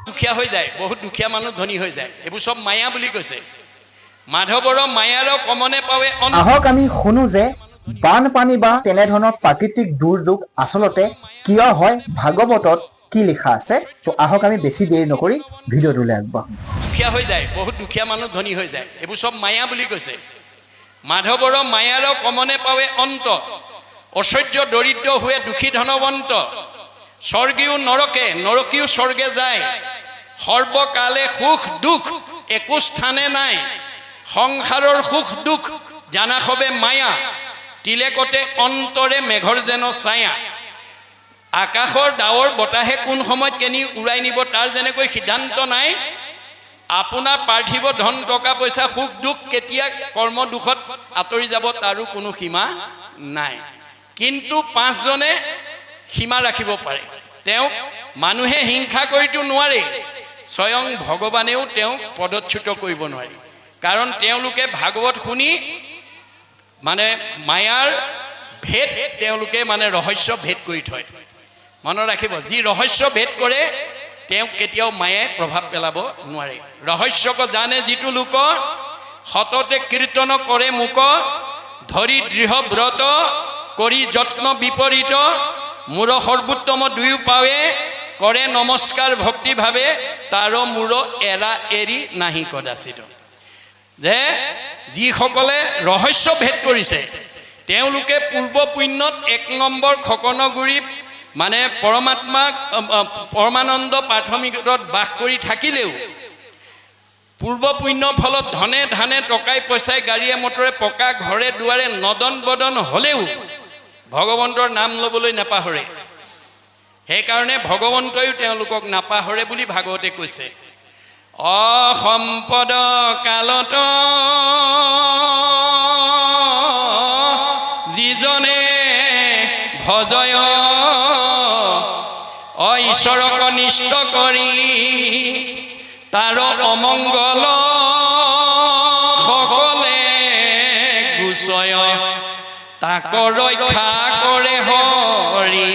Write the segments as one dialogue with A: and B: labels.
A: দুখীয়া হৈ যায়, বহুত দুখীয়া মানুহ ধনী হৈ যায়, এইবোৰ চব মায়া বুলি কৈছে। মাধৱৰ মায়াৰ কমনে পাৱে।
B: আহক আমি শুনো যে বানপানী বা তেনেধৰণৰ প্ৰাকৃতিক দুৰ্যোগ আচলতে কিয় হয়, ভাগৱতত কি লিখা আছে। তো আহক আমি বেছি দেৰি নকৰি ভিডিঅ'টোলৈ আগবাঢ়ো।
A: দুখীয়া হৈ যায়, বহুত দুখীয়া মানুহ ধনী হৈ যায়, এইবোৰ চব মায়া বুলি কৈছে। মাধৱৰ মায়াৰ কমনে পাৱে অন্ত, ঐশ্বৰ্য দৰিদ্ৰ হোৱে দুখী ধনৱন্ত। স্বৰ্গীয় নৰকে, নৰকীয় স্বৰ্গে যায়, সৰ্বকালে সুখ দুখ একো স্থানে নাই। সংসাৰৰ সুখ দুখ জানা সবে মায়া, তিলেকতে অন্তৰে মেঘৰ যেন ছায়া। আকাশৰ ডাৱৰ বতাহে কোন সময়ত কেনি উৰাই নিব তাৰ যেনেকৈ সিদ্ধান্ত নাই, আপোনাৰ পাৰ্থিৱ ধন টকা পইচা সুখ দুখ কেতিয়া কৰ্ম দুখত আঁতৰি যাব তাৰো কোনো সীমা নাই। কিন্তু পাঁচজনে সীমা ৰাখিব পাৰে। তেওঁক মানুহে হিংসা কৰিতো নোৱাৰে, স্বয়ং ভগৱানেও তেওঁক পদচ্যুত কৰিব নোৱাৰে। কাৰণ তেওঁলোকে ভাগৱত শুনি মানে মায়াৰ ভেদ তেওঁলোকে মানে ৰহস্য ভেদ কৰি থয়। মনত ৰাখিব, যি ৰহস্য ভেদ কৰে তেওঁক কেতিয়াও মায়াই প্ৰভাৱ পেলাব নোৱাৰে। ৰহস্যক জানে যিটো লোক, সততে কীৰ্তন কৰে মুক। ধৰি দৃঢ় ব্ৰত কৰি যত্ন বিপৰীত। মূৰ সৰ্বোত্তম দুয়ো পাৱে, কৰে নমস্কাৰ ভক্তি ভাৱে। তাৰ মূৰ এৰা এৰি নাহি কদাচিত। যে যিসকলে ৰহস্য ভেদ কৰিছে তেওঁলোকে পূৰ্ব পুণ্যত 1 নম্বৰ খকনগুৰি মানে পৰমানন্দ প্ৰাথমিকত বাস কৰি থাকিলেও, পূৰ্ব পুণ্যৰ ফলত ধনে ধানে টকাই পইচাই গাড়ীয়ে মটৰে পকা ঘৰে দুৱাৰে নদন বদন হ'লেও ভগৱন্তৰ নাম ল'বলৈ নাপাহৰে। সেইকাৰণে ভগৱন্তইও তেওঁলোকক নাপাহৰে বুলি ভাগৱতে কৈছে। অসম্পদ কালত যিজনে ভজয়, ঈশ্বৰক নিষ্ঠ কৰি তাৰ অমংগল সকলে গুচয়। তাক ৰক্ষা কৰে হৰি।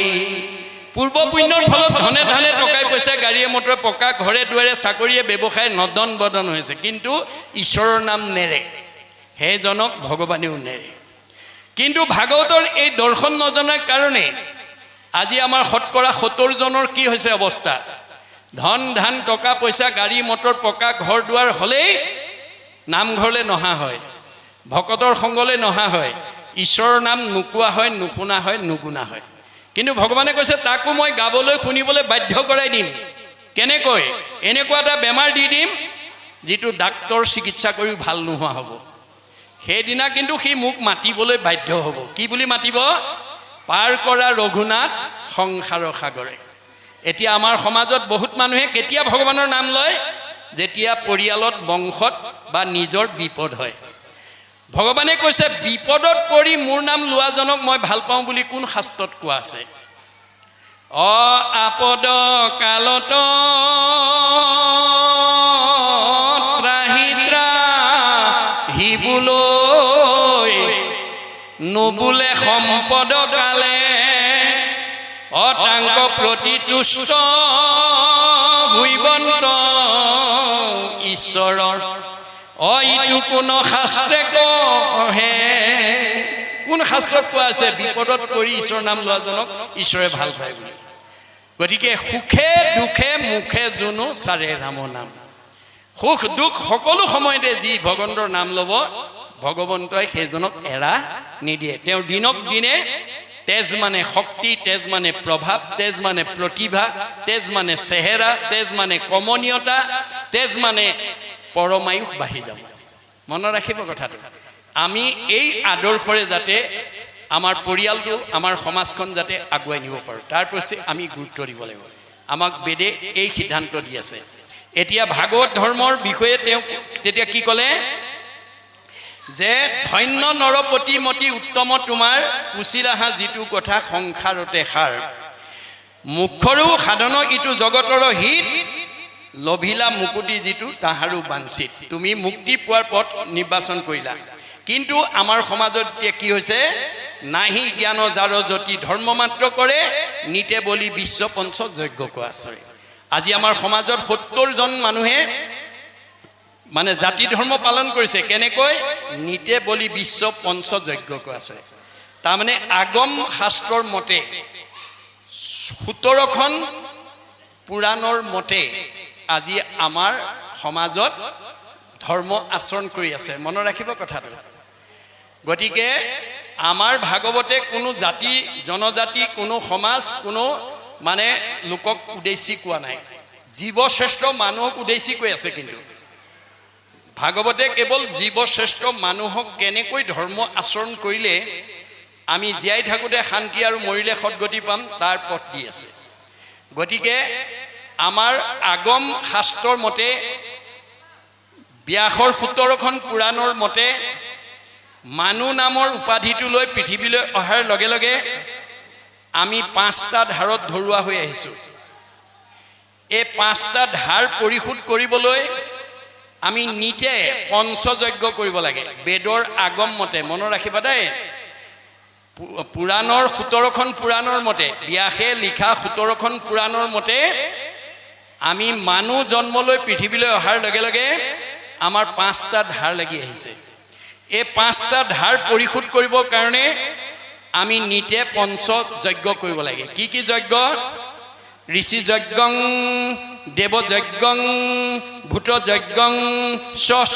A: পূৰ্ব পুণ্যৰ ফলত ধনে ধানে টকাই পইচা গাড়ীয়ে মটৰে পকা ঘৰে দুৱাৰে চাকৰিয়ে ব্যৱসায় নদন বদন হৈছে, কিন্তু ঈশ্বৰৰ নাম নেৰে, সেইজনক ভগৱানেও নেৰে। কিন্তু ভাগৱতৰ এই দৰ্শন নজনাৰ কাৰণে আজি আমাৰ শতকৰা 70 জনৰ কি হৈছে অৱস্থা। ধন ধান টকা পইচা গাড়ী মটৰ পকা ঘৰ দুৱাৰ হ'লেই নামঘৰলৈ নহা হয়, ভকতৰ সংগলৈ নহা হয়, ঈশ্বৰৰ নাম নোকোৱা হয়, নুশুনা হয়, নুগুণা হয়। কিন্তু ভগৱানে কৈছে তাকো মই গাবলৈ শুনিবলৈ বাধ্য কৰাই দিম। কেনেকৈ? এনেকুৱা এটা বেমাৰ দি দিম যিটো ডাক্তৰ চিকিৎসা কৰিও ভাল নোহোৱা হ'ব। সেইদিনা কিন্তু সি মোক মাতিবলৈ বাধ্য হ'ব। কি বুলি মাতিব? পাৰ কৰা ৰঘুনাথ সংসাৰৰ সাগৰে। এতিয়া আমাৰ সমাজত বহুত মানুহে কেতিয়া ভগৱানৰ নাম লয়? যেতিয়া পৰিয়ালত বংশত বা নিজৰ বিপদ হয়। ভগৱানে কৈছে বিপদত পৰি মোৰ নাম লোৱাজনক মই ভাল পাওঁ বুলি কোন শাস্ত্ৰত কোৱা আছে? আপদ কালত ত্ৰাহি ত্ৰাহিবলৈ, নোবোলে সম্পদ কালে অতাংক প্ৰতিতুষ্ট ভুইবন্ত ঈশ্বৰৰ। ইটো কোন শাস্ত্ৰে কহে? কোন শাস্ত্ৰত কোৱা আছে বিপদত পৰি ঈশ্বৰৰ নাম লোৱাজনক ঈশ্বৰে ভাল পায় বুলি? গতিকে সুখে দুখে মুখে যোনো চাৰে ৰাম নাম। সুখ দুখ সকলো সময়তে যি ভগৱন্তৰ নাম ল'ব ভগৱন্তই সেইজনক এৰা নিদিয়ে। তেওঁ দিনক দিনে তেজ মানে শক্তি, তেজ মানে প্ৰভাৱ, তেজ মানে প্ৰতিভা, তেজ মানে চেহেৰা, তেজ মানে কমনীয়তা, তেজ মানে পৰমায়ুস বাঢ়ি যাব। মনত ৰাখিব কথাটো। আমি এই আদৰ্শৰে যাতে আমাৰ পৰিয়ালটো আমাৰ সমাজখন যাতে আগুৱাই নিব পাৰোঁ তাৰ প্ৰতি আমি গুৰুত্ব দিব লাগিব। আমাক বেদে এই সিদ্ধান্ত দি আছে। এতিয়া ভাগৱত ধৰ্মৰ বিষয়ে তেওঁ তেতিয়া কি ক'লে? যে ধন্য নৰপতি মতি উত্তম তোমাৰ, পুচিলাহা যিটো কথা সংসাৰতে সাৰ। মুখৰো সাধন ইটো জগতৰ হিত, লভিলা মুকুতি যিটো তাহাৰো বাঞ্ছিত। তুমি মুক্তি পোৱাৰ পথ নিৰ্বাচন কৰিলা, কিন্তু আমাৰ সমাজত এতিয়া কি হৈছে? নাহি জ্ঞান যাৰ জ্যোতি ধৰ্ম মাত্ৰ কৰে, নিতে বলি বিশ্ব পঞ্চ যজ্ঞ কোৱা আছে। আজি আমাৰ সমাজত 70 জন মানুহে মানে জাতি ধৰ্ম পালন কৰিছে কেনেকৈ নিতে বলি বিশ্ব পঞ্চযজ্ঞ আছে তাৰমানে আগম শাস্ত্ৰৰ মতে 17খন পুৰাণৰ মতে আজি আমাৰ সমাজত ধৰ্ম আচৰণ কৰি আছে মনত ৰাখিব কথাটো গতিকে আমাৰ ভাগৱতে কোনো জাতি জনজাতি কোনো সমাজ কোনো মানে লোকক উদ্দেশ্যি কোৱা নাই জীৱশ্ৰেষ্ঠ মানুহক উদ্দেশ্যি কৈ আছে কিন্তু ভাগৱতে কেৱল জীৱশ্ৰেষ্ঠ মানুহক কেনেকৈ ধৰ্ম আচৰণ কৰিলে আমি জীয়াই থাকোঁতে শান্তি আৰু মৰিলে সদ্গতি পাম তাৰ পথ দি আছে গতিকে আমাৰ আগম শাস্ত্ৰৰ মতে ব্যাসৰ 17খন পুৰাণৰ মতে মানুহ নামৰ উপাধিটো লৈ পৃথিৱীলৈ অহাৰ লগে লগে আমি 5টা ধাৰত ধৰুৱা হৈ আহিছোঁ এই 5টা ধাৰ পৰিশোধ কৰিবলৈ আমি নিতে পঞ্চযজ্ঞ কৰিব লাগে বেদৰ আগম মতে মনত ৰাখিবা দেই পুৰাণৰ 17খন পুৰাণৰ মতে ব্যাসে লিখা 17খন পুৰাণৰ মতে আমি মানুহ জন্মলৈ পৃথিৱীলৈ অহাৰ লগে লগে আমাৰ 5টা ধাৰ লাগি আহিছে এই 5টা ধাৰ পৰিশোধ কৰিবৰ কাৰণে আমি নিতে পঞ্চযজ্ঞ কৰিব লাগে কি কি যজ্ঞ ঋষি যজ্ঞং দেৱ যজ্ঞং ভূত যজ্ঞং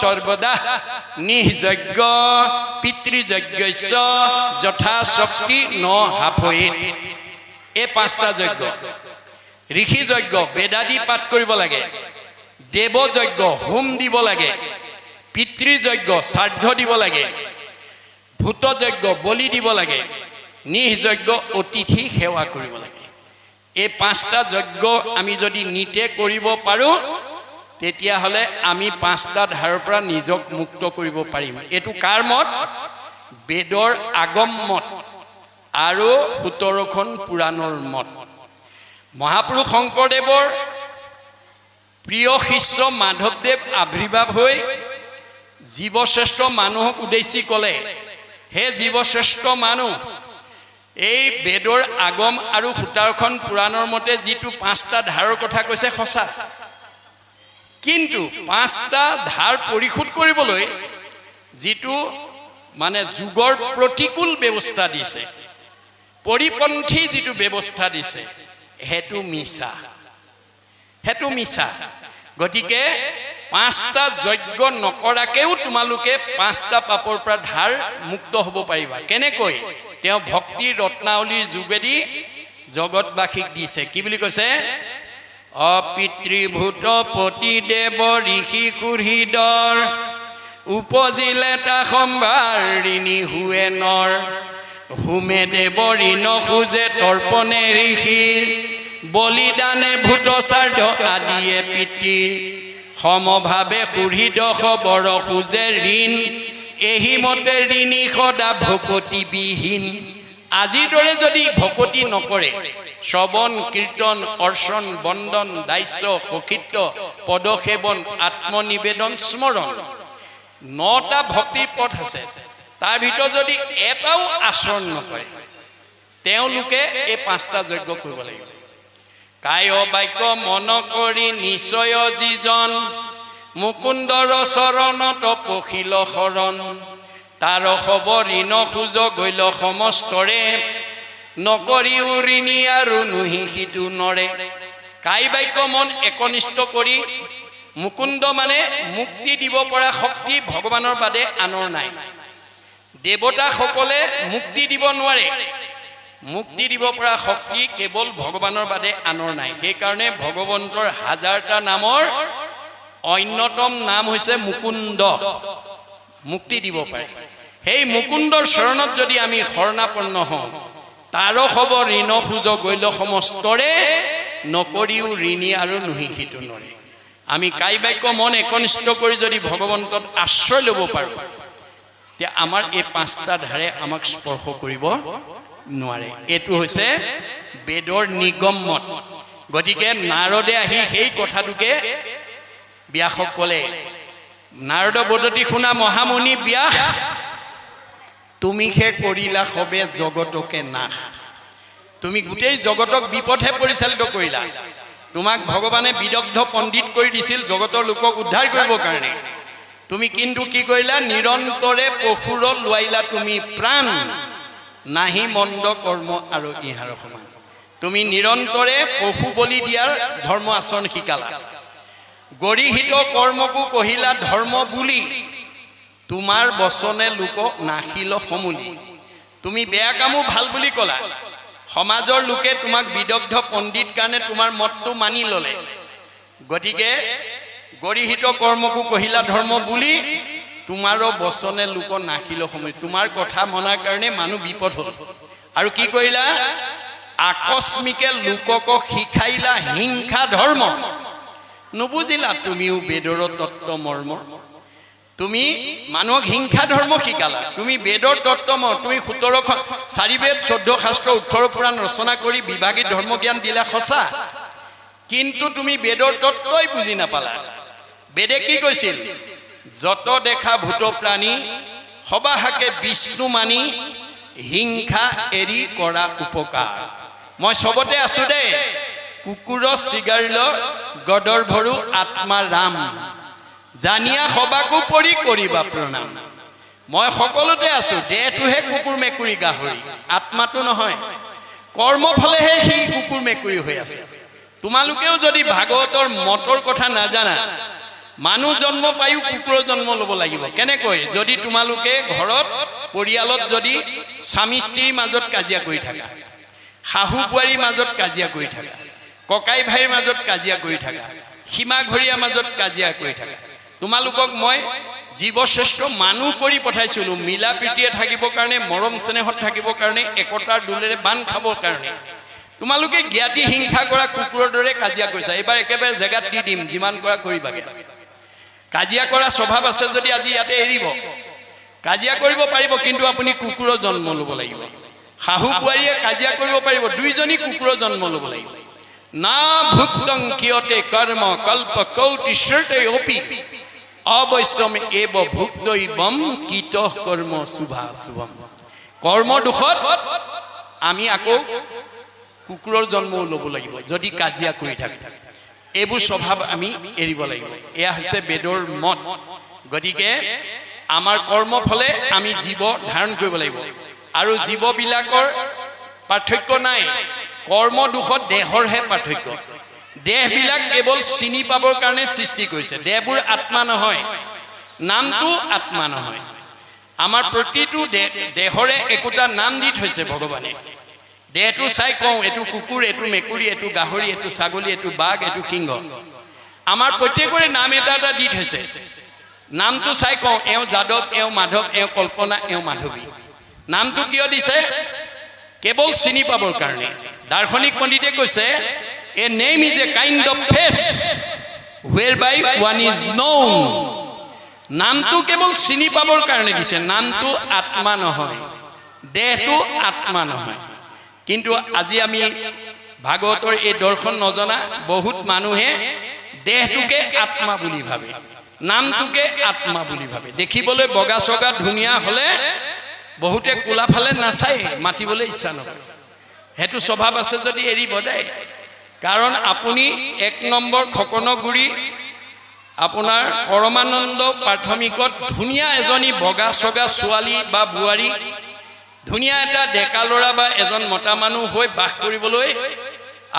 A: সৰ্বদা নিযজ্ঞ পিতৃযজ্ঞস্য যথা শক্তি ন হাফৈত এই 5টা যজ্ঞ ঋষি যজ্ঞ বেদাদি পাঠ কৰিব লাগে দেৱ যজ্ঞ হোম দিব লাগে পিতৃযজ্ঞ শ্ৰাদ্ধ দিব লাগে ভূত যজ্ঞ বলি দিব লাগে নিযজ্ঞ অতিথি সেৱা কৰিব লাগে এই 5টা যজ্ঞ আমি যদি নিতে কৰিব পাৰোঁ তেতিয়াহ'লে আমি 5টা ধাৰৰ পৰা নিজক মুক্ত কৰিব পাৰিম এইটো কাৰ মত বেদৰ আগম মত আৰু 17খন পুৰাণৰ মত মহাপুৰুষ শংকৰদেৱৰ প্ৰিয় শিষ্য মাধৱদেৱ আবিৰ্ভাৱ হৈ জীৱশ্ৰেষ্ঠ মানুহক উদ্দেশ্যি ক'লে হে জীৱশ্ৰেষ্ঠ মানুহ এই বেদৰ আগম আৰু 17খন পুৰাণৰ মতে যিটো 5টা ধাৰৰ কথা কৈছে সঁচা কিন্তু 5টা ধাৰ পৰিশোধ কৰিবলৈ যিটো মানে যুগৰ প্ৰতিকূল ব্যৱস্থা দিছে পৰিপন্থী যিটো ব্যৱস্থা দিছে হেতু মিছা গতিকে 5টা যজ্ঞ নকৰাকেও তোমালোকে 5টা পাপৰ পৰা ধাৰ মুক্ত হ'ব পাৰিবা কেনেকৈ তেওঁ ভক্তি ৰত্নাৱলীৰ যোগেদি জগতবাসীক দিছে কি বুলি কৈছে অপিতৃভূত পতিদেৱ ঋষি কুৰ্হিদৰ উপজিলে তা সম্ভাৰিণী হুৱে নৰ হুমে দেৱ ঋণ খোজে তৰ্পণে ঋষিৰ বলিদানে ভূত শ্ৰাদ্ধ আদিয়ে পিতৃৰ সমভাৱে কুৰ্হিদ খবৰ খোজে ঋণ এহি মতে ঋণী সদা ভকতি বিহীন আজিৰ দৰে যদি ভকতি নকৰে শ্ৰৱণ কীৰ্তন অৰ্চন বন্দন দাস্য সখিত্য পদসেৱন আত্মনিবেদন স্মৰণ 9টা ভক্তিৰ পথ আছে তাৰ ভিতৰত যদি এটাও আচৰণ নকৰে তেওঁলোকে এই 5টা যজ্ঞ কৰিব লাগিব কায় বাক্য মন কৰি নিশ্চয় যিজন মুকুন্দৰ চৰণত পখিল শৰণ তাৰ খবৰ ঋণ খোজ গৈল সমস্তৰে নকৰিও ঋণী আৰু নুহি সিটো নৰে কাই বাক্য মন একনিষ্ঠ কৰি মুকুন্দ মানে মুক্তি দিব পৰা শক্তি ভগৱানৰ বাদে আনৰ নাই দেৱতাসকলে মুক্তি দিব নোৱাৰে মুক্তি দিব পৰা শক্তি কেৱল ভগৱানৰ বাদে আনৰ নাই সেইকাৰণে ভগৱন্তৰ 1000টা নামৰ অন্যতম নাম হৈছে মুকুন্দ মুক্তি দিব পাৰে সেই মুকুন্দৰ চৰণত যদি আমি শৰণাপন্ন হওঁ তাৰ খবৰ ঋণ খোজ গৈল সমস্তৰে নকৰিও ঋণী আৰু নুহি সিটো নৰে আমি কাই বাক্য মন একনিষ্ঠ কৰি যদি ভগৱন্তত আশ্ৰয় ল'ব পাৰোঁ তেতিয়া আমাৰ এই 5টা ধাৰে আমাক স্পৰ্শ কৰিব নোৱাৰে এইটো হৈছে বেদৰ নিগম মত গতিকে নাৰদে আহি সেই কথাটোকে ব্যাসক ক'লে নাৰদ বদতি শুনা মহামুনি ব্যাস তুমি সে কৰিলা সবে জগতকে নাশ তুমি গোটেই জগতক বিপথে পৰিচালিত কৰিলা তোমাক ভগৱানে বিদগ্ধ পণ্ডিত কৰি দিছিল জগতৰ লোকক উদ্ধাৰ কৰিবৰ কাৰণে। তুমি কিন্তু কি কৰিলা? নিৰন্তৰে পশুৰ লোৱাইলা তুমি প্ৰাণ, নাহি মন্দ কৰ্ম আৰু ইহাৰ সমান। তুমি নিৰন্তৰে পশু বলি দিয়াৰ ধৰ্ম আচৰণ শিকালা। গৰিহিত কৰ্মকো কহিলা ধৰ্ম বুলি, তোমাৰ বচনে লোক নাহিল সমূলি। তুমি বেয়া কামো ভাল বুলি ক'লা, সমাজৰ লোকে তোমাক বিদগ্ধ পণ্ডিত কাৰণে তোমাৰ মতটো মানি ল'লে। গতিকে গৰিহিত কৰ্মকো কহিলা ধৰ্ম বুলি, তোমাৰো বচনে লোক নাহিল সমূলি। তোমাৰ কথা মনাৰ কাৰণে মানুহ বিপদ হ'ল। আৰু কি কৰিলা? আকস্মিকে লোকক শিকাইলা হিংসা ধৰ্ম, নুবুজিলা তুমিও বেদৰ তত্ত্ব মৰ্ম। তুমি মানুহক হিংসা ধৰ্ম শিকালা, তুমি বেদৰ তত্ত্ব তুমি 17খন 4 বেদ 14 শাস্ত্ৰ 18 পুৰাণ ৰচনা কৰি বিভাগী ধৰ্ম জ্ঞান দিলা সঁচা, কিন্তু তুমি বেদৰ তত্ত্বই বুজি নাপালা। বেদে কি কৈছিল? যত দেখা ভূত প্ৰাণী সবাহাকে বিষ্ণু মানি, হিংসা এৰি কৰা উপকাৰ। মই চবতে আছো দেই, কুকুৰ চিগাৰিল গদৰ ভৰু আত্মা ৰাম, জানিয়া সবাকো পৰি কৰিবা প্ৰণাম। মই সকলোতে আছো, দেহটোহে কুকুৰ মেকুৰী গাহৰি, আত্মাটো নহয়। কৰ্ম ফলেহে সি কুকুৰ মেকুৰী হৈ আছে। তোমালোকেও যদি ভাগৱতৰ মতৰ কথা নাজানা, মানুহ জন্ম পায়ো কুকুৰৰ জন্ম ল'ব লাগিব। কেনেকৈ? যদি তোমালোকে ঘৰত পৰিয়ালত যদি স্বামী স্ত্ৰীৰ মাজত কাজিয়া কৰি থাকা, শাহু বোৱাৰীৰ মাজত কাজিয়া কৰি থাকা, ককাই ভাইৰ মাজত কাজিয়া কৰি থাকা, সীমা ঘৰীয়াৰ মাজত কাজিয়া কৰি থাকা, তোমালোকক মই জীৱশ্ৰেষ্ঠ মানুহ কৰি পঠাইছিলোঁ মিলা প্ৰীতিয়ে থাকিবৰ কাৰণে, মৰম স্নেহত থাকিবৰ কাৰণে, একতাৰ দোলেৰে বান্ধ খাবৰ কাৰণে। তোমালোকে জ্ঞাতি হিংসা কৰা কুকুৰৰ দৰে কাজিয়া কৰিছা। এইবাৰ একেবাৰে জেগাত দি দিম, যিমান কৰা কৰিবাগে। কাজিয়া কৰা স্বভাৱ আছে যদি আজি ইয়াতে এৰিব। কাজিয়া কৰিব পাৰিব, কিন্তু আপুনি কুকুৰৰ জন্ম ল'ব লাগিব। শাহু বোৱাৰীয়ে কাজিয়া কৰিব পাৰিব, দুইজনী কুকুৰৰ জন্ম ল'ব লাগিব। না ভুক্তং কিয়তে কৰ্ম কল্প কৌটি শ্ৰুতে অপি, অবশ্যম এব ভুক্তইবম কীত কৰ্ম শুভা শুভম। কৰ্ম দুখত আমি আকৌ কুকুৰৰ জন্মও ল'ব লাগিব যদি কাজিয়া কৰি থাকোঁ। এইবোৰ স্বভাৱ আমি এৰিব লাগিব। এয়া হৈছে বেদৰ মত। গতিকে আমাৰ কৰ্ম ফলে আমি জীৱ ধাৰণ কৰিব লাগিব। আৰু জীৱবিলাকৰ পাৰ্থক্য নাই, কৰ্ম দুখত দেহৰহে পাৰ্থক্য। দেহবিলাক কেৱল চিনি পাবৰ কাৰণে সৃষ্টি কৰিছে, দেহবোৰ আত্মা নহয়, নামটো আত্মা নহয়। আমাৰ প্ৰতিটো দেহৰে একোটা নাম দি থৈছে ভগৱানে। দেহটো চাই কওঁ এইটো কুকুৰ, এইটো মেকুৰী, এইটো গাহৰি, এইটো ছাগলী, এইটো বাঘ, এইটো সিংহ। আমাৰ প্ৰত্যেকৰে নাম এটা এটা দি থৈছে। নামটো চাই কওঁ এওঁ যাদৱ, এওঁ মাধৱ, এওঁ কল্পনা, এওঁ মাধৱী। নামটো কিয় দিছে? কেৱল চিনি পাবৰ কাৰণে। দাৰ্শনিক পণ্ডিতে কৈছে a name is a kind of face whereby one is known. নামটো কেৱল চিনি পাবৰ কাৰণে দিছে, নামটো আত্মা নহয়, দেহটো আত্মা নহয়। কিন্তু আজি আমি ভাগৱতৰ এই দৰ্শন নজনা বহুত মানুহে দেহটোকে আত্মা বুলি ভাবে, নামটোকে আত্মা বুলি ভাবে। দেখিবলৈ বগা চগা ধুনীয়া হ'লে বহুতে কোলা ফালে নাচায়, মাতিবলৈ ইচ্ছা নকৰে। সেইটো স্বভাৱ আছে যদি এৰিব দেই। কাৰণ আপুনি 1 নম্বৰ খকনগুৰি আপোনাৰ পৰমানন্দ প্ৰাথমিকত ধুনীয়া এজনী বগা চগা ছোৱালী বা বোৱাৰী, ধুনীয়া এটা ডেকা ল'ৰা বা এজন মতা মানুহ হৈ বাস কৰিবলৈ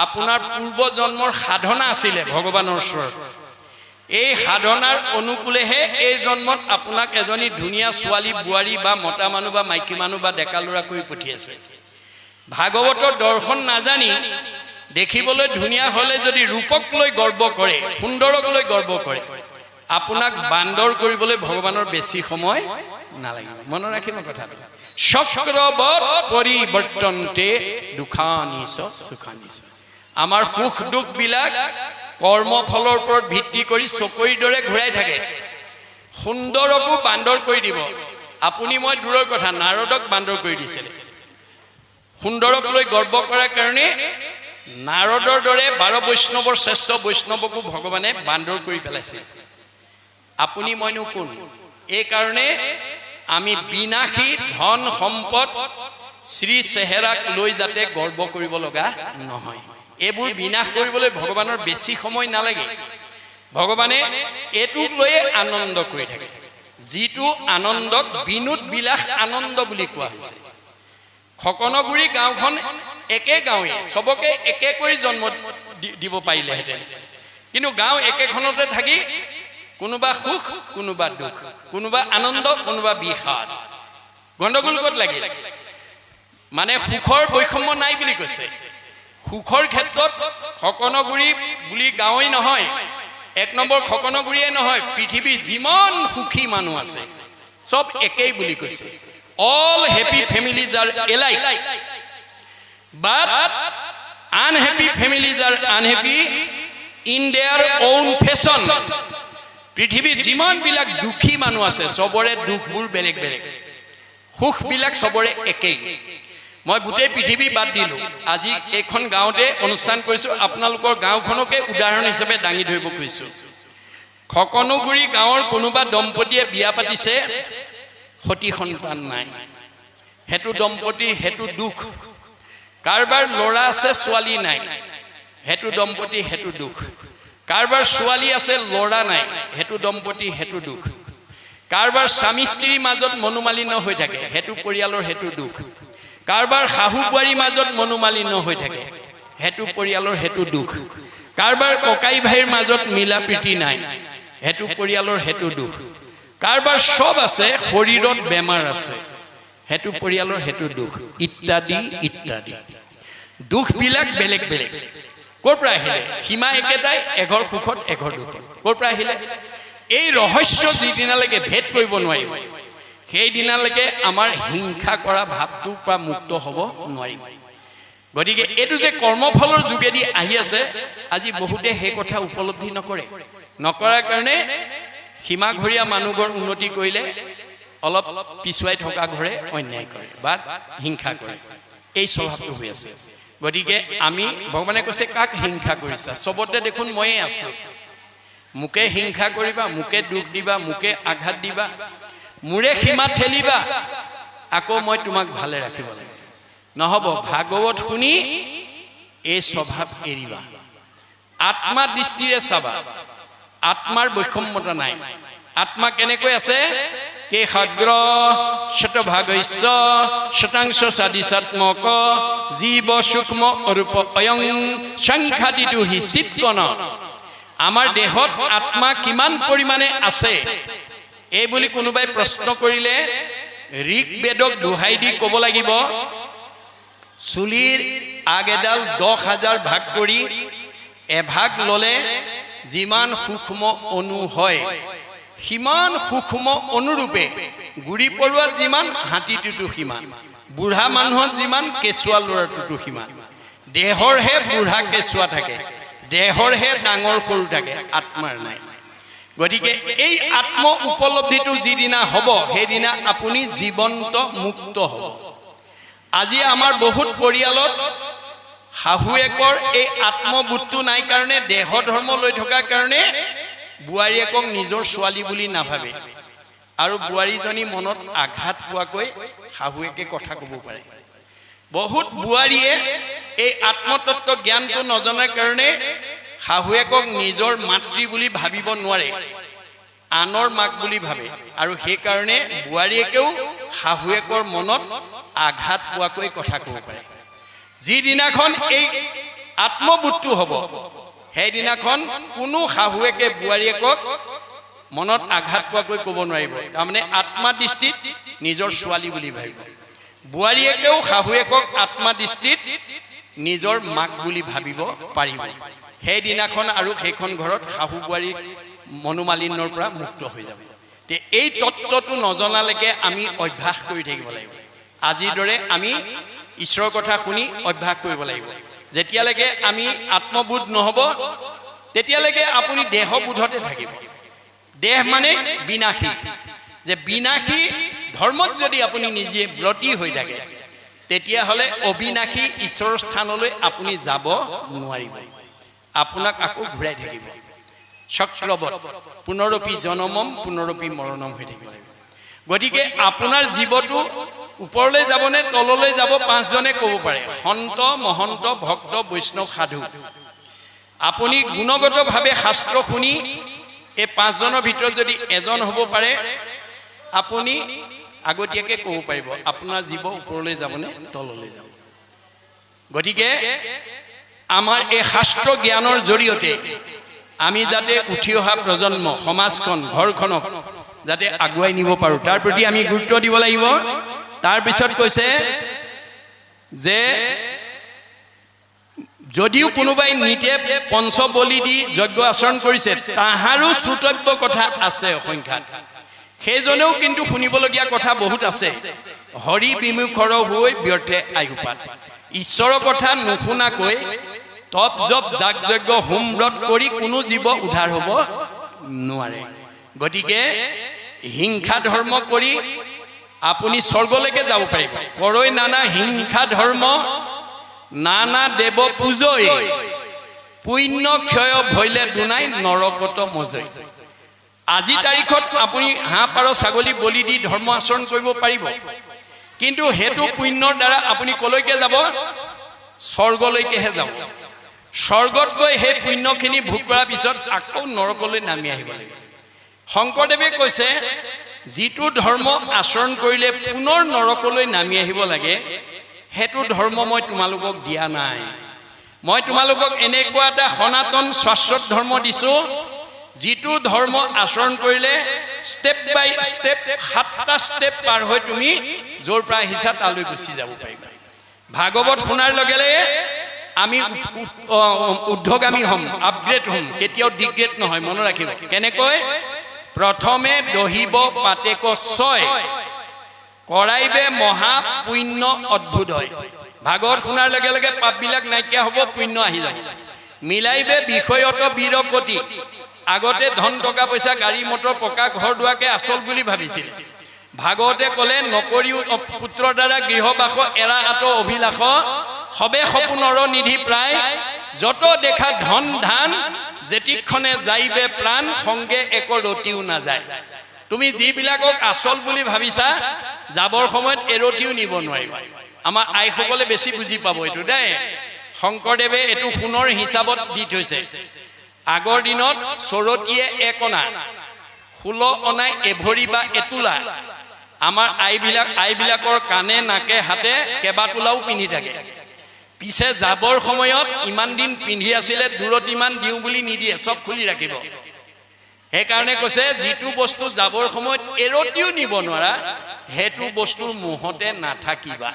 A: আপোনাৰ পূৰ্ব জন্মৰ সাধনা আছিলে ভগৱানৰ ওচৰত। এই সাধনাৰ অনুকূলেহে এই জন্মত আপোনাক এজনী ধুনীয়া ছোৱালী বোৱাৰী বা মতা মানুহ বা মাইকী মানুহ বা ডেকা ল'ৰা কৰি পঠিয়াইছে। ভাগৱতৰ দৰ্শন নাজানি দেখিবলৈ ধুনীয়া হ'লে যদি ৰূপক লৈ গৰ্ব কৰে, সুন্দৰক লৈ গৰ্ব কৰে, আপোনাক বান্দৰ কৰিবলৈ ভগৱানৰ বেছি সময় নালাগিব। মনত ৰাখিব কথাটো। চক্ৰবৎ পৰিৱৰ্তনতে দুখানিচ সুখানিচ। আমাৰ সুখ দুখবিলাক কৰ্মফলৰ ওপৰত ভিত্তি কৰি চকৰিৰ দৰে ঘূৰাই থাকে। সুন্দৰকো বান্দৰ কৰি দিব। আপুনি মই দূৰৰ কথা, নাৰদক বান্দৰ কৰি দিছিলে। সুন্দৰক লৈ গৰ্ব কৰাৰ কাৰণে নাৰদৰ দৰে 12 বৈষ্ণৱৰ শ্ৰেষ্ঠ বৈষ্ণৱকো ভগৱানে বান্দৰ কৰি পেলাইছে। আপুনি মইনো কোন? এই কাৰণে আমি বিনাশী ধন সম্পদ শ্ৰী চেহেৰাক লৈ যাতে গৰ্ব কৰিব লগা নহয়। এইবোৰ বিনাশ কৰিবলৈ ভগৱানৰ বেছি সময় নালাগে ভগৱানে এইটোক লৈয়ে আনন্দ কৰি থাকে যিটো আনন্দক বিনোদ বিলাস আনন্দ বুলি কোৱা হৈছে খকনগুৰি গাঁওখন একে গাঁৱে সবকে একে কৰি জন্ম দিব পাৰিলেহেঁতেন কিন্তু গাঁও একেখনতে থাকি কোনোবা সুখ কোনোবা দুখ কোনোবা আনন্দ কোনোবা বিষাদ গণ্ডগোল ক'ত লাগিল মানে সুখৰ বৈষম্য নাই বুলি কৈছে সুখৰ ক্ষেত্ৰত খকনগুৰি বুলি গাঁৱেই নহয় এক নম্বৰ খকনগুৰিয়ে নহয় পৃথিৱীৰ যিমান সুখী মানুহ আছে সব একেই বুলি কৈছে all happy families are alike but unhappy families are unhappy in their own fashion পৃথিৱীৰ যিমান বিলাক দুখী মানুহ আছে সবৰে দুখবোৰ বেলেগ বেলেগ সুখ বিলাক সবৰে একেই মই গোটেই পৃথিৱী বাদ দিলো আজি এখন গাঁৱতে অনুষ্ঠান কৰিছো আপোনালোকৰ গাঁওখনকে উদাহৰণ হিচাপে দাঙি ধৰিব খুজিছো খকনগুৰি গাঁৱৰ কোনোবা দম্পতীয়ে বিয়া পাতিছে সতি সন্তান নাই হেতু দম্পতি হেতু দুখ কাৰবাৰ ল'ৰা আছে ছোৱালী নাই হেতু দম্পতি হেতু দুখ কাৰবাৰ ছোৱালী আছে ল'ৰা নাই হেতু দম্পতি হেতু দুখ কাৰবাৰ স্বামী স্ত্ৰীৰ মাজত মনোমালিন্য হৈ থাকে হেতু পৰিয়ালৰ হেতু দুখ কাৰবাৰ শাহু বোৱাৰীৰ মাজত মনোমালিন্য হৈ থাকে হেতু পৰিয়ালৰ হেতু দুখ কাৰবাৰ ককাই ভাইৰ মাজত মিলা প্ৰীতি নাই হেতু পৰিয়ালৰ হেতু দুখ কাৰবাৰ সব আছে শৰীৰত বেমাৰ আছে হেতু পৰিয়ালৰ হেতু দুখ ইত্যাদি ইত্যাদি দুখ বিলাক বেলেগ বেলেগ ক'ৰ পৰা আহিলে সীমা একেটাই এঘৰ সুখত এঘৰ দুখত ক'ৰ পৰা আহিলে এই ৰহস্য যিদিনালৈকে ভেদ কৰিব নোৱাৰিব সেই দিনালৈকে আমাৰ হিংসা কৰা ভাৱটোৰ পৰা মুক্ত হ'ব নোৱাৰিম গতিকে এইটো যে কৰ্মফলৰ যোগেদি আহি আছে আজি বহুতে সেই কথা উপলব্ধি নকৰাৰ কাৰণে সীমাঘৰীয়া মানুহৰ উন্নতি কৰিলে অলপ পিছুৱাই থকা ঘৰে অন্যায় কৰে বা হিংসা কৰে এই স্বভাৱটো হৈ আছে গতিকে আমি ভগৱানে কৈছে কাক হিংসা কৰিছা সবতে দেখোন ময়ে আছো মুকে হিংসা কৰিবা মুকে দুখ দিবা মুকে আঘাত দিবা মুৰে সীমা ঠেলিবা আকৌ মই তোমাক ভালে ৰাখিব লাগে নহব ভাগৱত শুনি এই স্বভাৱ এৰিবা আত্মা দৃষ্টিৰে চাবা আত্মাৰ বৈষম্যতা নাই আত্মা কেনেকৈ আছে কে খগ্ৰ শতভাগস্য শতাংশ সাদিশাত্মক জীৱ সূক্ষ্ম অৰূপ অয়ং সংখ্যাদিটো হিচিৎকণ আমাৰ দেহত আত্মা কিমান পৰিমাণে আছে এই বুলি কোনোবাই প্ৰশ্ন কৰিলে ঋক বেদক দোহাই দি ক'ব লাগিব চুলিৰ আগেডাল 10,000 ভাগ কৰি এভাগ ল'লে যিমান সূক্ষ্ম অণু হয় সিমান সূক্ষ্ম অনুৰূপে গুৰি পৰুৱাত যিমান হাতীটোতো সিমান বুঢ়া মানুহত যিমান কেঁচুৱা ল'ৰাটোতো সিমান দেহৰহে বুঢ়া কেঁচুৱা থাকে দেহৰহে ডাঙৰ সৰু থাকে আত্মাৰ নাই গতিকে এই আত্ম উপলব্ধিটো যিদিনা হ'ব সেইদিনা আপুনি জীৱন্ত মুক্ত হ'ব আজি আমাৰ বহুত পৰিয়ালত শাহুৱেকৰ এই আত্মবোধটো নাই কাৰণে দেহ ধৰ্ম লৈ থকাৰ কাৰণে বুৱাৰীয়েকক নিজৰ ছোৱালী বুলি নাভাবে আৰু বুৱাৰীজনী মনত আঘাত পোৱাকৈ শাহুৱেকে কথা ক'ব পাৰে বহুত বুৱাৰীয়ে এই আত্মতত্ত্ব জ্ঞানটো নজনাৰ কাৰণে শাহুৱেকক নিজৰ মাতৃ বুলি ভাবিব নোৱাৰে আনৰ মাক বুলি ভাবে আৰু সেই কাৰণে বুৱাৰীয়েকেও শাহুৱেকৰ মনত আঘাত পোৱাকৈ কথা ক'ব পাৰে যিদিনাখন এই আত্মবোধটো হ'ব সেইদিনাখন কোনো শাহুৱেকে বুৱাৰীয়েকক মনত আঘাত পোৱাকৈ ক'ব নোৱাৰিব তাৰমানে আত্মা দৃষ্টিত নিজৰ ছোৱালী বুলি ভাবিব বুৱাৰীয়েকেও শাহুৱেকক আত্মা দৃষ্টিত নিজৰ মাক বুলি ভাবিব পাৰিব সেইদিনাখন আৰু সেইখন ঘৰত শাহু বোৱাৰীৰ মনোমালিন্যৰ পৰা মুক্ত হৈ যাব এই তত্ত্বটো নজনালৈকে আমি অভ্যাস কৰি থাকিব লাগিব আজিৰ দৰে আমি ঈশ্বৰৰ কথা শুনি অভ্যাস কৰিব লাগিব যেতিয়ালৈকে আমি আত্মবোধ নহ'ব তেতিয়ালৈকে আপুনি দেহবোধতে থাকিব দেহ মানে বিনাশী যে বিনাশী ধৰ্মত যদি আপুনি নিজে ব্ৰতী হৈ থাকে তেতিয়াহ'লে অবিনাশী ঈশ্বৰৰ স্থানলৈ আপুনি যাব নোৱাৰিব আপোনাক আকৌ ঘূৰাই থাকিব চক্ৰবত পুনৰপি জনমম পুনৰপি মৰণম হৈ থাকিব লাগিব গতিকে আপোনাৰ জীৱটো ওপৰলৈ যাবনে তললৈ যাব পাঁচজনে ক'ব পাৰে সন্ত মহন্ত ভক্ত বৈষ্ণৱ সাধু আপুনি গুণগতভাৱে শাস্ত্ৰ শুনি এই পাঁচজনৰ ভিতৰত যদি এজন হ'ব পাৰে আপুনি আগতীয়াকৈ ক'ব পাৰিব আপোনাৰ জীৱ ওপৰলৈ যাবনে তললৈ যাব গতিকে আমাৰ এই শাস্ত্ৰ জ্ঞানৰ জৰিয়তে আমি যাতে উঠি অহা প্ৰজন্ম সমাজখন ঘৰখনক যাতে আগুৱাই নিব পাৰোঁ তাৰ প্ৰতি আমি গুৰুত্ব দিব লাগিব তাৰপিছত কৈছে যে যদিও কোনোবাই নিতে পঞ্চবলি দি যজ্ঞ আচৰণ কৰিছে তাহাৰো শ্ৰোতব্য কথা আছে অসংখ্যাত সেইজনেও কিন্তু শুনিবলগীয়া কথা বহুত আছে হৰি বিমুখৰ হৈ ব্যৰ্থে আয়ুপাত ঈশ্বৰৰ কথা নুশুনাকৈ তপ জপ যাগ যজ্ঞ হোম ব্ৰত কৰি কোনো জীৱ উদ্ধাৰ হ'ব নোৱাৰে গতিকে হিংসা ধৰ্ম কৰি আপুনি স্বৰ্গলৈকে যাব পাৰিব পৰৈ নানা হিংসা ধৰ্ম নানা দেৱ পূজয় পুণ্য ক্ষয় ভৈলে দুনাই নৰকত মজয় আজি তাৰিখত আপুনি হাঁহ পাৰ ছাগলী বলি দি ধৰ্ম আচৰণ কৰিব পাৰিব কিন্তু হেতু পুণ্যৰ দ্বাৰা আপুনি কলৈকে যাব স্বৰ্গলৈকেহে যাব স্বৰ্গত গৈ সেই পুণ্যখিনি ভোগ কৰাৰ পিছত আকৌ নৰকলৈ নামি আহিব লাগিব শংকৰদেৱে কৈছে যিটো ধৰ্ম আচৰণ কৰিলে পুনৰ নৰকলৈ নামি আহিব লাগে হেতু ধৰ্ম মই তোমালোকক দিয়া নাই মই তোমালোকক এনেকুৱা এটা সনাতন শাশ্বত ধৰ্ম দিছোঁ যিটো ধৰ্ম আচৰণ কৰিলে ষ্টেপ বাই ষ্টেপ 7টা ষ্টেপ পাৰ হৈ তুমি য'ৰ পৰা আহিছা তালৈ গুচি যাব পাৰিবা ভাগৱত শুনাৰ লগে লগে আমি ঊৰ্ধ্বগামী হ'ম আপগ্ৰেড হ'ম কেতিয়াও ডিগ্ৰেড নহয় মনত ৰাখিব কেনেকৈ প্ৰথমে দহিব পাতেক ছয় কৰাইবে মহা পুণ্য অদ্ভুতয় ভাগৱত শুনাৰ লগে লগে পাপবিলাক নাইকিয়া হ'ব পুণ্য আহি যাব মিলাইবে বিষয়ত বীৰকতি আগতে ধন টকা পইচা গাড়ী মটৰ পকা ঘৰ দুৱাকে আচল বুলি ভাবিছিল ভাগৱতে ক'লে নকৰিও পুত্ৰৰ দ্বাৰা গৃহবাস এৰা আত অভিলাষ সবে সপোনৰ নিধি প্ৰায় যত দেখা ধন ধান যেতিক্ষণে যাইবে প্ৰাণ সংগে এক ৰতিও নাযায় তুমি যিবিলাকক আচল বুলি ভাবিছা যাবৰ সময়ত এৰতিও নিব নোৱাৰিবা আমাৰ আইসকলে বেছি বুজি পাব এইটো দেই শংকৰদেৱে এইটো সোণৰ হিচাপত দি থৈছে আগৰ দিনত চৰতিয়ে 1 অনা 16 অনাই এভৰি বা এতোলা আমাৰ আইবিলাকৰ কাণে নাকে হাতে কেবাতোলাও পিন্ধি থাকে পিছে যাবৰ সময়ত ইমান দিন পিন্ধি আছিলে দূৰত ইমান দিওঁ বুলি নিদিয়ে সব খুলি ৰাখিব সেইকাৰণে কৈছে যিটো বস্তু যাবৰ সময়ত এৰতিও নিব নোৱাৰা হেতু বস্তুৰ মোহতে নাথাকিবা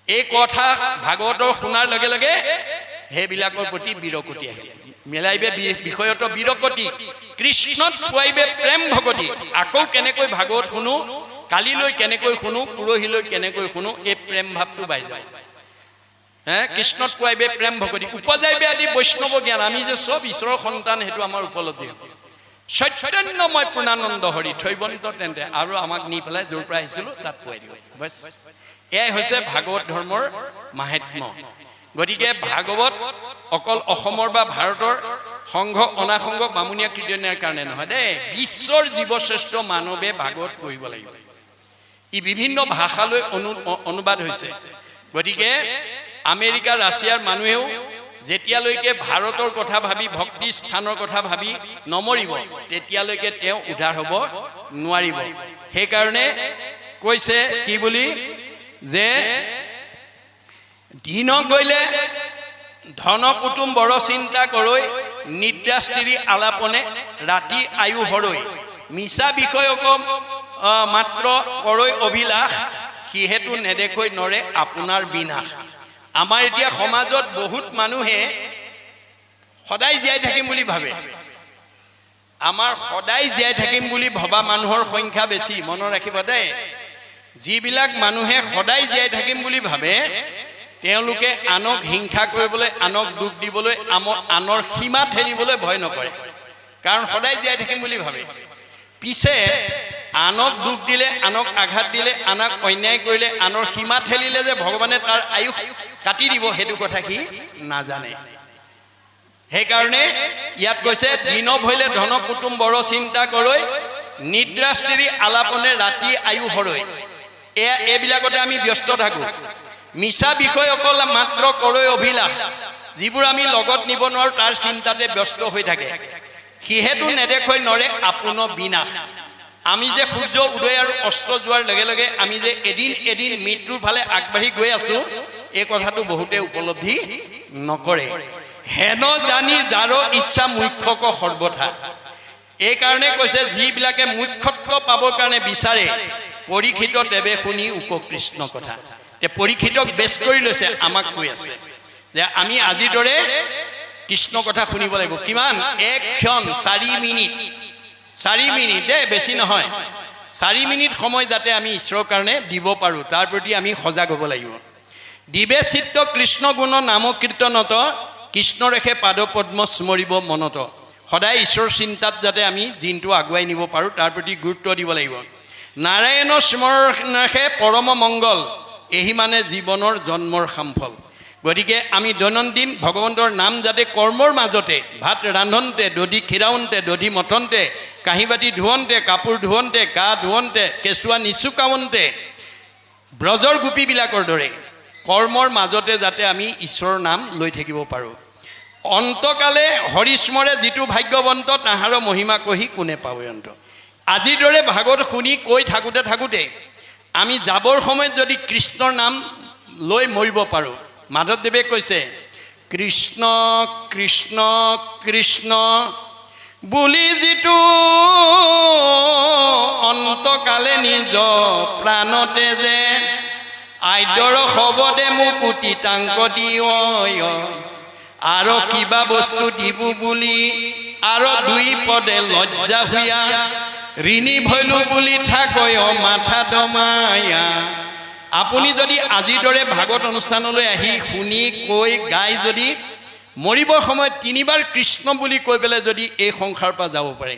A: এই কথা ভাগৱতৰ শুনাৰ লগে লগে সেইবিলাকৰ প্ৰতি বিৰকতি আহিলে মিলাইবে বিষয়ত বিৰকতি কৃষ্ণত খুৱাইবে প্ৰেম ভগতি আকৌ কেনেকৈ ভাগৱত শুনো কালিলৈ কেনেকৈ শুনো পুৰহিলৈ কেনেকৈ শুনো এই প্ৰেম ভাৱটো বাঢ়ি যায় কৃষ্ণত খুৱাইবে প্ৰেম ভগতি উপজাইবে আদি বৈষ্ণৱ জ্ঞান আমি যে সব ঈশ্বৰৰ সন্তান সেইটো আমাৰ উপলব্ধি হ'ব চৈতন্যময় পূৰ্ণানন্দ হৰি থৈবন্ত তেন্তে আৰু আমাক নি পেলাই য'ৰ পৰা আহিছিলোঁ তাত পোৱাই দিব বছ এয়াই হৈছে ভাগৱত ধৰ্মৰ মাহাত্ম্য গতিকে ভাগৱত অকল অসমৰ বা ভাৰতৰ সংঘ অনাসংঘ বামুণীয়া কীৰ্তনীয়াৰ কাৰণে নহয় দেই বিশ্বৰ জীৱশ্ৰেষ্ঠ মানৱে ভাগৱত পঢ়িব লাগিব ই বিভিন্ন ভাষালৈ অনুবাদ হৈছে গতিকে আমেৰিকা ৰাছিয়াৰ মানুহেও যেতিয়ালৈকে ভাৰতৰ কথা ভাবি ভক্তি স্থানৰ কথা ভাবি নমৰিব তেতিয়ালৈকে তেওঁ উদ্ধাৰ হ'ব নোৱাৰিব সেইকাৰণে কৈছে কি বুলি যে দিন গ'লে ধন কুটুম বড় চিন্তা কৰৈ নিদ্ৰা স্ত্ৰী আলাপনে ৰাতি আয়ু হৰৈ মিছা বিষয়ক মাত্ৰ কৰৈ অভিলাষ সিহেতু নেদেখৈ নৰে আপোনাৰ বিনাশ আমাৰ এতিয়া সমাজত বহুত মানুহে সদায় জীয়াই থাকিম বুলি ভাবে আমাৰ সদায় জীয়াই থাকিম বুলি ভবা মানুহৰ সংখ্যা বেছি মনত ৰাখিব দেই যিবিলাক মানুহে সদায় জীয়াই থাকিম বুলি ভাবে তেওঁলোকে আনক হিংসা কৰিবলৈ আনক দুখ দিবলৈ আনৰ সীমা ঠেলিবলৈ ভয় নকৰে কাৰণ সদায় জীয়াই থাকিম বুলি ভাবে পিছে আনক দুখ দিলে আনক আঘাত দিলে আনক অন্যায় কৰিলে আনৰ সীমা ঠেলিলে যে ভগৱানে তাৰ আয়ুস কাটি দিব সেইটো কথা কি নাজানে সেইকাৰণে ইয়াত কৈছে দিন ভৈলে ধন কুটুম বড় চিন্তা কৰৈ নিদ্ৰা স্ত্ৰী আলাপনে ৰাতি আয়ু হৰৈ এইবিলাকতে আমি ব্যস্ত থাকোঁ। মিছা বিষয় অকল মাত্ৰ কৰৈ অভিলাষ, যিবোৰ আমি লগত নিব নোৱাৰোঁ তাৰ চিন্তাতে ব্যস্ত হৈ থাকে। সিহেতু নেদেখৈ নৰে আপোন বিনাশ। আমি যে সূৰ্য উদয় আৰু অস্ত যোৱাৰ লগে লগে আমি যে এদিন মৃত্যুৰ ফালে আগবাঢ়ি গৈ আছোঁ, এই কথাটো বহুতে উপলব্ধি নকৰে। হেন জানি যাৰ ইচ্ছা মুখ্যক সৰ্বথা। এইকাৰণে কৈছে যিবিলাকে মুখ্যত্ব পাবৰ কাৰণে বিচাৰে, পৰীক্ষিত দেৱে শুনি উপকৃষ্ণ কথা। পৰীক্ষিতক বেছ কৰি লৈছে, আমাক কৈ আছে যে আমি আজিৰ দৰে কৃষ্ণ কথা শুনিব লাগিব। কিমান? এক ক্ষণ 4 মিনিট, 4 মিনিট দেই, বেছি নহয়। 4 মিনিট সময় যাতে আমি ঈশ্বৰৰ কাৰণে দিব পাৰোঁ, তাৰ প্ৰতি আমি সজাগ হ'ব লাগিব। দিবে চিত্ত কৃষ্ণ গুণ নাম কীৰ্তনত, কৃষ্ণ ৰেখে পাদপদ্ম স্মৰিব মনত। সদায় ঈশ্বৰ চিন্তাত যাতে আমি দিনটো আগুৱাই নিব পাৰোঁ, তাৰ প্ৰতি গুৰুত্ব দিব লাগিব। নাৰায়ণ স্মৰণে পৰম মংগল, এহি মানে জীৱনৰ জন্মৰ সামফল। গতিকে আমি দৈনন্দিন ভগৱন্তৰ নাম যাতে কৰ্মৰ মাজতে, ভাত ৰান্ধনতে, দধি খিৰাওঁতে, দধি মথনতে, কাঁহী বাতি ধুৱন্তে, কাপোৰ ধুৱন্তে, গা ধুৱন্তে, কেঁচুৱা নিচুকাৱন্তে, ব্ৰজৰ গোপীবিলাকৰ দৰে কৰ্মৰ মাজতে যাতে আমি ঈশ্বৰৰ নাম লৈ থাকিব পাৰোঁ। অন্তকালে হৰিস্মৰে যিটো ভাগ্যৱন্ত, তাহাৰো মহিমা কহি কোনে পাৱে অন্ত। আজিৰ দৰে ভাগৱত শুনি কৈ থাকোঁতে আমি যাবৰ সময়ত যদি কৃষ্ণৰ নাম লৈ মৰিব পাৰোঁ। মাধৱদেৱে কৈছে কৃষ্ণ কৃষ্ণ কৃষ্ণ বুলি যিটো অন্তকালে নিজ প্ৰাণতে যে, আদ্যৰ শবদে মোক তিতাংক দিয়, আৰু কিবা বস্তু দিব বুলি আৰু 2 পদে লজ্জা হুয়া, ঋণী ভৈলো বুলি থাকয় মাথা দমায়া। আপুনি যদি আজিৰ দৰে ভাগৱত অনুষ্ঠানলৈ আহি শুনি কৈ গাই যদি মৰিবৰ সময়ত 3 বাৰ কৃষ্ণ বুলি কৈ পেলাই যদি এই সংসাৰৰ পৰা যাব পাৰে,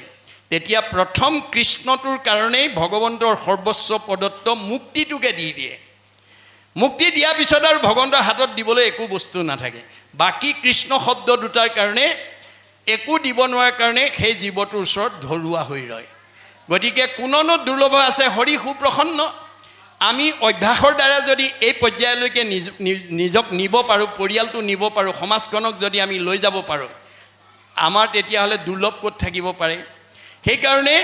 A: তেতিয়া প্ৰথম কৃষ্ণটোৰ কাৰণেই ভগৱন্তৰ সৰ্বস্ব প্ৰদত্ত মুক্তিটোকে দি দিয়ে। মুক্তি দিয়াৰ পিছত আৰু ভগৱন্তৰ হাতত দিবলৈ একো বস্তু নাথাকে। বাকী কৃষ্ণ শব্দ দুটাৰ কাৰণে একো দিব নোৱাৰাৰ কাৰণে সেই জীৱটোৰ ওচৰত ধৰুৱা হৈ ৰয়। গতিকে কোননো দুৰ্লভ আছে হৰি সুপ্ৰসন্ন। আমি অভ্যাসৰ দ্বাৰা যদি এই পৰ্যায়লৈকে নিজক নিব পাৰোঁ, পৰিয়ালটো নিব পাৰোঁ, সমাজখনক যদি আমি লৈ যাব পাৰোঁ, আমাৰ তেতিয়াহ'লে দুৰ্লভ ক'ত থাকিব পাৰে। সেইকাৰণে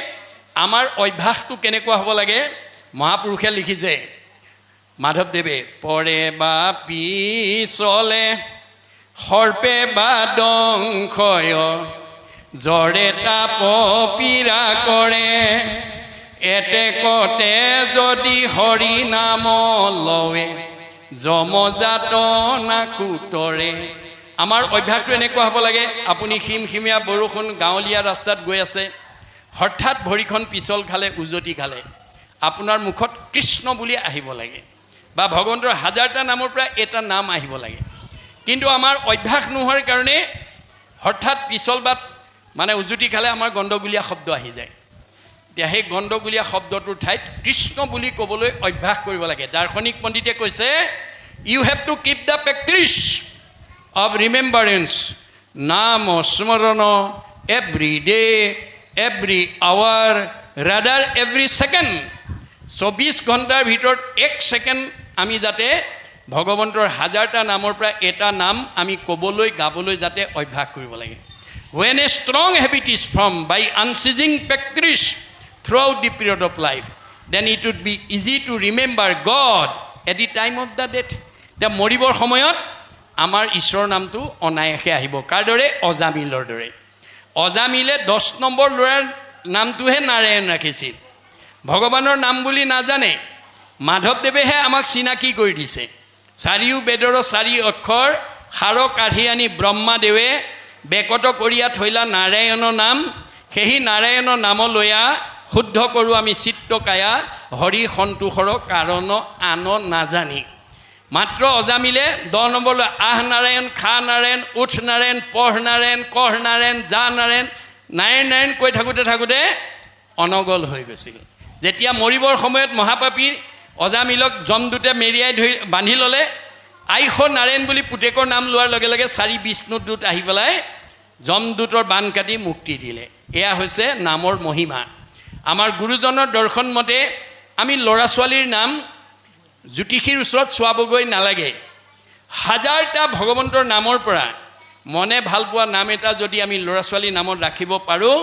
A: আমাৰ অভ্যাসটো কেনেকুৱা হ'ব লাগে, মহাপুৰুষে লিখিছে মাধৱদেৱে, পৰে বা পিছলে সৰ্পে বা দংশয়, জ্বৰে তাপ পীড়া কৰে, এতেকতে যদি হৰি নাম লৱে, যমজাত নাকুতৰে। আমাৰ অভ্যাসটো এনেকুৱা হ'ব লাগে, আপুনি খিমখিমীয়া বৰষুণ গাঁৱলীয়া ৰাস্তাত গৈ আছে, হঠাৎ ভৰিখন পিছল খালে, উজতি খালে, আপোনাৰ মুখত কৃষ্ণ বুলি আহিব লাগে, বা ভগৱন্তৰ 1000টা নামৰ পৰা এটা নাম আহিব লাগে। কিন্তু আমাৰ অভ্যাস নোহোৱাৰ কাৰণে হঠাৎ পিছল বাট মানে উজুতি খালে আমাৰ গণ্ডগোলীয়া শব্দ আহি যায়। এতিয়া সেই গণ্ডগোলীয়া শব্দটোৰ ঠাইত কৃষ্ণ বুলি ক'বলৈ অভ্যাস কৰিব লাগে। দাৰ্শনিক পণ্ডিতে কৈছে, you have to keep the practice of remembrance, নাম স্মৰণ every day, every hour, rather every second. 24 ঘণ্টাৰ ভিতৰত 1 ছেকেণ্ড আমি যাতে ভগৱন্তৰ 1000টা নামৰ পৰা এটা নাম আমি ক'বলৈ গাবলৈ যাতে অভ্যাস কৰিব লাগে। When a strong habit is formed by unceasing practice throughout the period of life, then it would be easy to remember God at the time of the death. এতিয়া মৰিবৰ সময়ত আমাৰ ঈশ্বৰৰ নামটো অনায়াসে আহিব। কাৰ দৰে? অজামিলৰ দৰে। অজামিলে 10 নম্বৰ ল'ৰাৰ নামটোহে নাৰায়ণ ৰাখিছিল, ভগৱানৰ নাম বুলি নাজানে। মাধৱদেৱেহে আমাক চিনাকি কৰি দিছে। 4 বেদৰ 4 অক্ষৰ সাৰ কাঢ়ি আনি ব্ৰহ্মাদেৱে বেকত কৰিয়া থৈলা নাৰায়ণৰ নাম, সেই নাৰায়ণৰ নাম লৈয়া শুদ্ধ কৰোঁ আমি চিত্তকায়া, হৰি সন্তোষৰ কাৰণ আন নাজানি। মাত্ৰ অজামিলে 10 নম্বৰ লৈ আহ নাৰায়ণ, খা নাৰায়ণ, উঠ নাৰায়ণ, পঢ় নাৰায়ণ, কঢ় নাৰায়ণ, যা নাৰায়ণ, নাৰায়ণ নাৰায়ণ কৈ থাকোঁতে অনগল হৈ গৈছিল। যেতিয়া মৰিবৰ সময়ত মহাপাপীৰ অজামিলক যমদূতে মেৰিয়াই ধৰি বান্ধি ল'লে, আইষ নাৰায়ণ বুলি পুতেকৰ নাম লোৱাৰ লগে লগে 4 বিষ্ণুদূত আহি পেলাই যমদূতৰ বান কাটি মুক্তি দিলে। এয়া হৈছে নামৰ মহিমা। আমাৰ গুৰুজনৰ দৰ্শন মতে আমি ল'ৰা ছোৱালীৰ নাম জ্যোতিষীৰ ওচৰত চোৱাবগৈ নালাগে। হাজাৰটা ভগৱন্তৰ নামৰ পৰা মনে ভাল পোৱা নাম এটা যদি আমি ল'ৰা ছোৱালীৰ নামত ৰাখিব পাৰোঁ,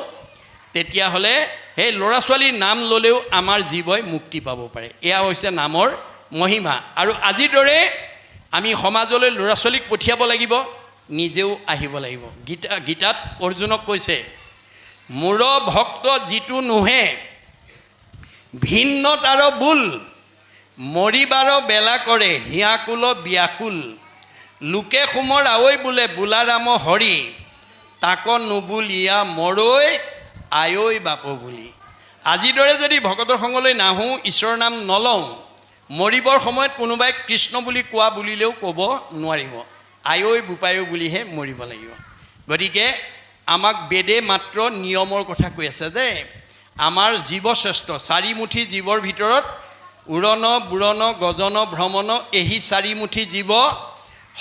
A: তেতিয়াহ'লে সেই ল'ৰা ছোৱালীৰ নাম ল'লেও আমাৰ জীৱই মুক্তি পাব পাৰে। এয়া হৈছে নামৰ মহিমা। আৰু আজিৰ দৰে আমি সমাজলৈ ল'ৰা ছোৱালীক পঠিয়াব লাগিব, নিজেও আহিব লাগিব। গীতাত অৰ্জুনক কৈছে, মোৰ ভক্ত যিটো নোহে ভিন্ন তাৰ বোল, মৰিবাৰ বেলা কৰে হিয়াকুল ব্যাকুল, লোকে সোমৰ আৱৈ বোলে বোলাৰাম হৰি, তাক নুবুলিয়া মৰৈ আয়ৈ বাপ বুলি। আজিৰ দৰে যদি ভকতৰ সংগলৈ নাহোঁ, ঈশ্বৰৰ নাম নলওঁ, মৰিবৰ সময়ত কোনোবাই কৃষ্ণ বুলি কোৱা বুলিলেও ক'ব নোৱাৰিব, আয়ৈ বোপায়ো বুলিহে মৰিব লাগিব। গতিকে আমাক বেদে মাত্ৰ নিয়মৰ কথা কৈ আছে যে আমাৰ জীৱশ্ৰেষ্ঠ চাৰিমুঠি জীৱৰ ভিতৰত উৰণ বুৰণ গজন ভ্ৰমণ এহি চাৰিমুঠি জীৱ,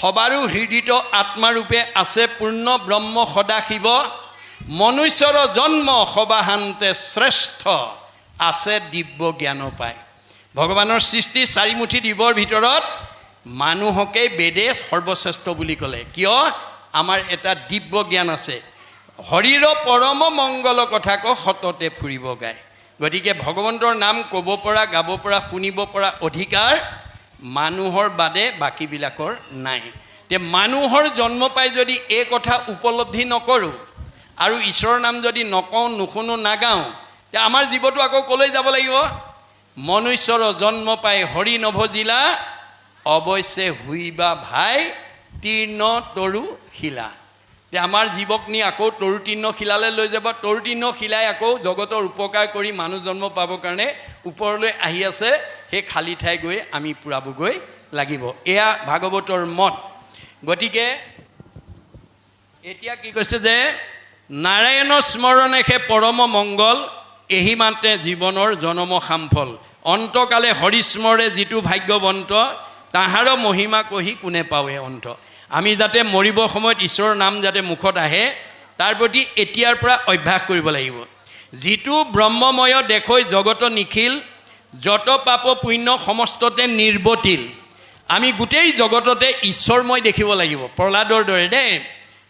A: সবাৰো হৃদিত আত্মাৰূপে আছে পূৰ্ণ ব্ৰহ্ম সদাশিৱ, মনুষ্যৰ জন্ম সবাহান্তে শ্ৰেষ্ঠ, আছে দিব্য জ্ঞান পায়। ভগৱানৰ সৃষ্টি চাৰিমুঠি জীৱৰ ভিতৰত মানুহকেই বেদে সৰ্বশ্ৰেষ্ঠ বুলি ক'লে, কিয়? আমাৰ এটা দিব্য জ্ঞান আছে। হৰিৰ পৰম মংগল কথা ক সততে ফুৰিব গায়। গতিকে ভগৱন্তৰ নাম ক'ব পৰা, গাব পৰা, শুনিব পৰা অধিকাৰ মানুহৰ বাদে বাকীবিলাকৰ নাই। তে মানুহৰ জন্ম পাই যদি এই কথা উপলব্ধি নকৰোঁ আৰু ঈশ্বৰৰ নাম যদি নকওঁ, নুশুনো, নাগাওঁ, তে আমাৰ জীৱটো আকৌ ক'লৈ যাব লাগিব? মনুষ্যৰ জন্ম পাই হৰি নভজিলা, অৱশ্যে হুইবা ভাই তীৰ্ণ তৰু শিলা। তে আমাৰ জীৱক নি আকৌ তৰুতীৰ্ণ শিলালৈ লৈ যাব। তৰুতীৰ্ণ শিলাই আকৌ জগতৰ উপকাৰ কৰি মানুহ জন্ম পাবৰ কাৰণে ওপৰলৈ আহি আছে। সেই খালী ঠাই গৈ আমি পূৰাবগৈ লাগিব। এয়া ভাগৱতৰ মত। গতিকে এতিয়া কি কৈছে যে নাৰায়ণ স্মৰণেহে পৰম মংগল, এহি মাতে জীৱনৰ জনম সামফল, অন্তকালে হৰিস্মৰে যিটো ভাগ্যৱন্ত, তাহাৰ মহিমা কহি কোনে পাৱে অন্ত। আমি যাতে মৰিবৰ সময়ত ঈশ্বৰৰ নাম যাতে মুখত আহে, তাৰ প্ৰতি এতিয়াৰ পৰা অভ্যাস কৰিব লাগিব। যিটো ব্ৰহ্মময় দেখৈ জগত নিখিল, যত পাপ পুণ্য সমস্ততে নিৰ্বতিল। আমি গোটেই জগততে ঈশ্বৰময় দেখিব লাগিব। প্ৰহ্লাদৰ দৰে দেই,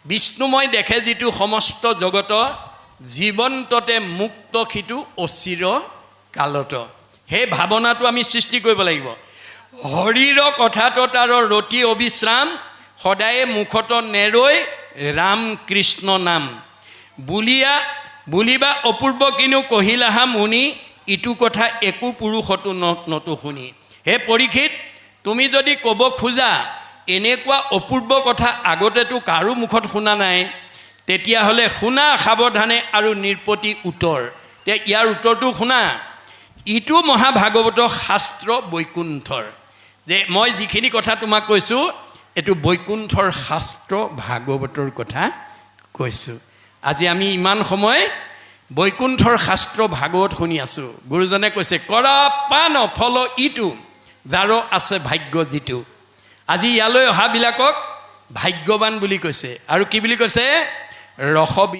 A: বিষ্ণুময় দেখে যিটো সমস্ত জগত, জীৱন্ততে মুক্ত সিটো অচিৰ কালত। সেই ভাৱনাটো আমি সৃষ্টি কৰিব লাগিব। হৰিৰ কথাটো তাৰ ৰতি অবিশ্ৰাম, সদায়ে মুখত নেৰৈ ৰাম কৃষ্ণ নাম। বুলিবা অপূৰ্ব কিনো কহিলাহা মুনি, ইটো কথা একো পুৰুষতো নতো শুনি। হে পৰীক্ষিত, তুমি যদি ক'ব খোজা এনেকুৱা অপূৰ্ব কথা আগতেতো কাৰো মুখত শুনা নাই, তেতিয়াহ'লে শুনা সাৱধানে আৰু নিৰ্পতি উত্তৰ। ইয়াৰ উত্তৰটো শুনা। ইটো মহাভাগৱত শাস্ত্ৰ বৈকুণ্ঠৰ, যে মই যিখিনি কথা তোমাক কৈছোঁ এইটো বৈকুণ্ঠৰ শাস্ত্ৰ ভাগৱতৰ কথা কৈছোঁ। আজি আমি ইমান সময় বৈকুণ্ঠৰ শাস্ত্ৰ ভাগৱত শুনি আছোঁ। গুৰুজনে কৈছে কৰা পান ফল ইটো, যাৰ আছে ভাগ্য যিটো। আজি ইয়ালৈ অহাবিলাকক ভাগ্যৱান বুলি কৈছে। আৰু কি বুলি কৈছে? ৰস